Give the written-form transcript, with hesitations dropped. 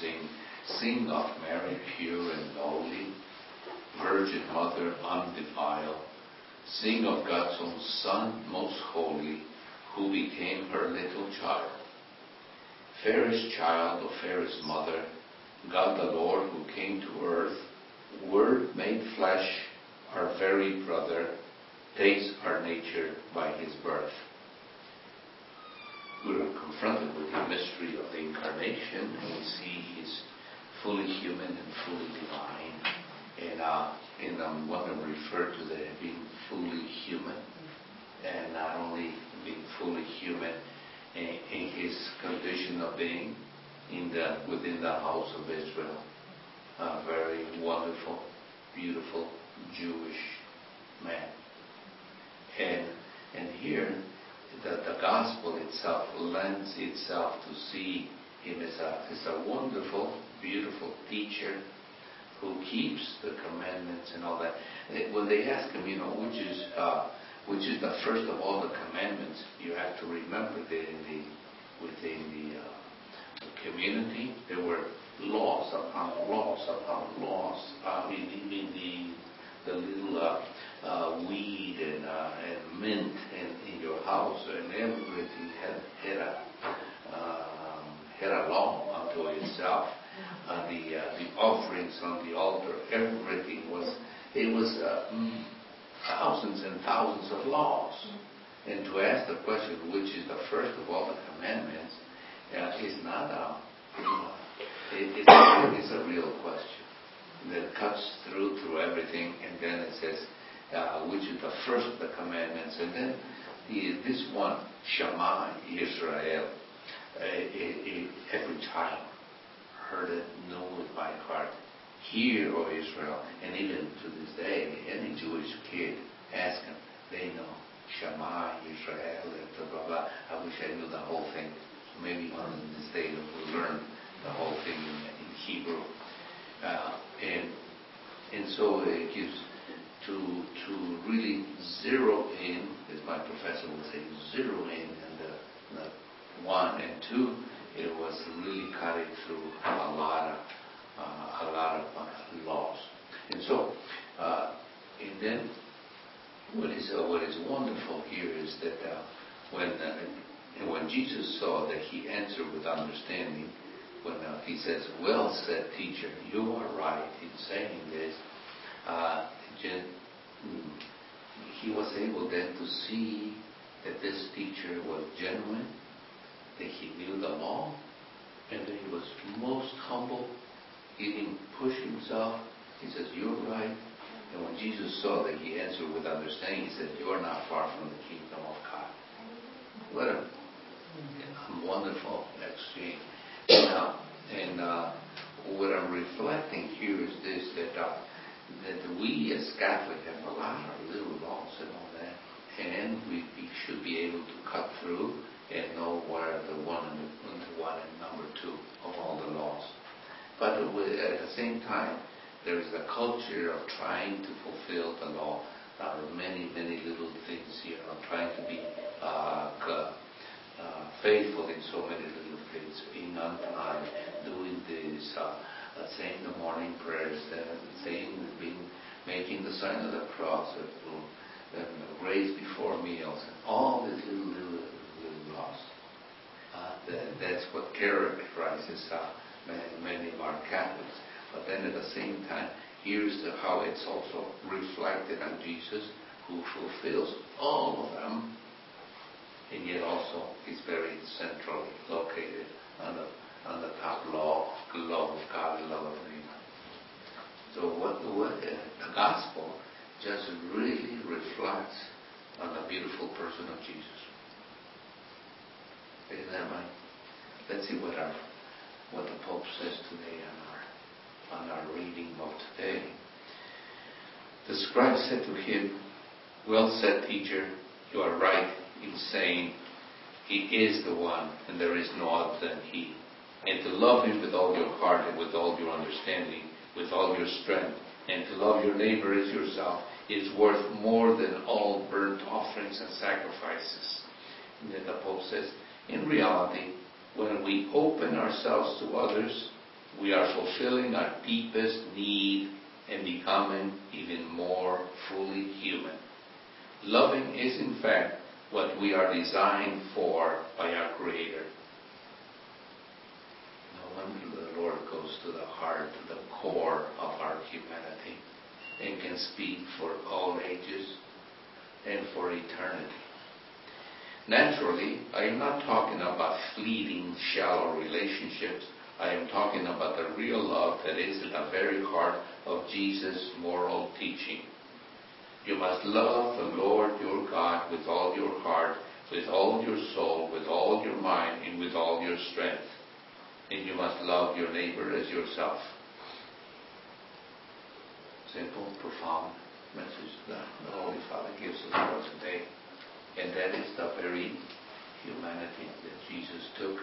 sing. Sing of Mary, pure and lowly, Virgin Mother undefiled. Sing of God's own Son, most holy, who became her little child. Fairest child of fairest mother, God the Lord who came to earth, Word made flesh, our very brother, takes our nature by his birth. We're confronted with the mystery of the Incarnation, and we see he's fully human and fully divine. And I want to refer to the being fully human, and not only being fully human in his condition of being within the house of Israel. A very wonderful, beautiful Jewish man. And here, the gospel itself lends itself to see him as a wonderful, beautiful teacher who keeps the commandments and all that. When they ask him, which is the first of all the commandments, you have to remember that within the community there were laws upon laws upon laws. Even the little weed and mint in your house and everything had a law unto itself. The offerings on the altar, everything was thousands and thousands of laws. And to ask the question, which is the first of all the commandments, is not it's a real question that cuts through everything. And then it says, which is the first of the commandments, and then this one, Shema Israel. Every child heard it, knew it by heart. Hear, O Israel, and even to this day, any Jewish kid, ask him, they know Shema Israel, and blah, blah, blah. I wish I knew the whole thing. Maybe one of this day we'll learn the whole thing in Hebrew. And so it gives to really zero in, as my professor would say, zero in, and the 1 and 2, it was really cutting through a lot of laws. And so, and then what is wonderful here is that when Jesus saw that he answered with understanding, when he says, "Well said, teacher, you are right in saying this," he was able then to see that this teacher was genuine, that he knew the law, and that he was most humble. He didn't push himself. He says, "You're right." And when Jesus saw that he answered with understanding, he said, "You are not far from the kingdom of God." What a wonderful exchange. And what I'm reflecting here is this, that we as Catholics have a lot of little laws and all that, and we should be able to cut through and know what are the one and number 2 of all the laws. But at the same time, there is a culture of trying to fulfill the law. There are many, many little things here, trying to be faithful in so many little things, being on time, doing this, saying the morning prayers, making the sign of the cross, and grace before meals, and all these little laws. That's what characterizes many of our Catholics. But then at the same time, here's how it's also reflected on Jesus, who fulfills all of them, and yet also is very centrally located on the top law, the love of God and love of neighbor. So what the gospel just really reflects on the beautiful person of Jesus. Isn't that right? Let's see what the Pope says today on our reading of today. The scribe said to him, "Well said, teacher, you are right in saying he is the one, and there is no other than he. And to love him with all your heart and with all your understanding, with all your strength, and to love your neighbor as yourself is worth more than all burnt offerings and sacrifices." And then the Pope says, in reality, when we open ourselves to others, we are fulfilling our deepest need and becoming even more fully human. Loving is in fact what we are designed for by our Creator. No wonder the Lord goes to the heart, to the core of our humanity, and can speak for all ages and for eternity. Naturally, I am not talking about fleeting, shallow relationships. I am talking about the real love that is in the very heart of Jesus' moral teaching. You must love the Lord your God with all your heart, with all your soul, with all your mind, and with all your strength. And you must love your neighbor as yourself. Simple, profound message that the Holy Father gives us for today. And that is the very humanity that Jesus took